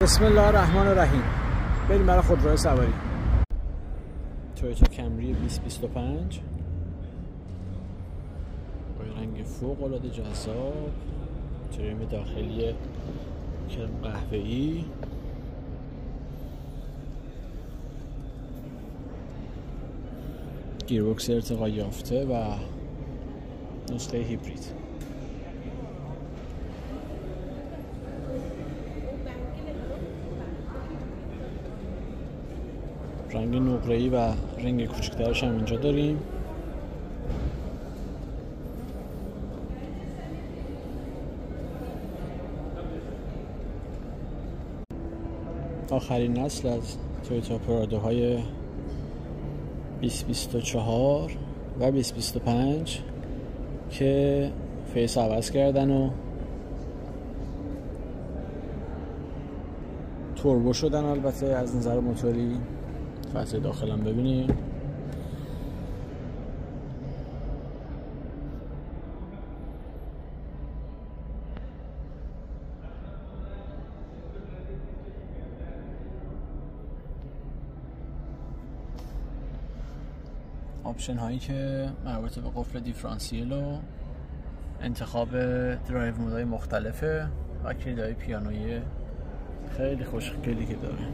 بسم الله الرحمن الرحیم. بریم برای خودروی سواری. تویوتا کمری 2025 با رنگ فوق العاده جذاب، تریم داخلی کرم قهوه‌ای، گیربکس ارتقا یافته و نسخه هیبرید. رنگ نقره‌ای و رنگ کوچکترش هم اینجا داریم. آخرین نسل از تویوتا پرادوهای 2024 و 2025 که فیس عوض کردن و توربو شدن. البته از نظر موتوری فضای داخل هم ببینیم. آپشن هایی که مربوط به قفل دیفرانسیل و انتخاب درایو مودهای مختلفه و کلیدهای پیانویی خیلی خوشگلی که داره.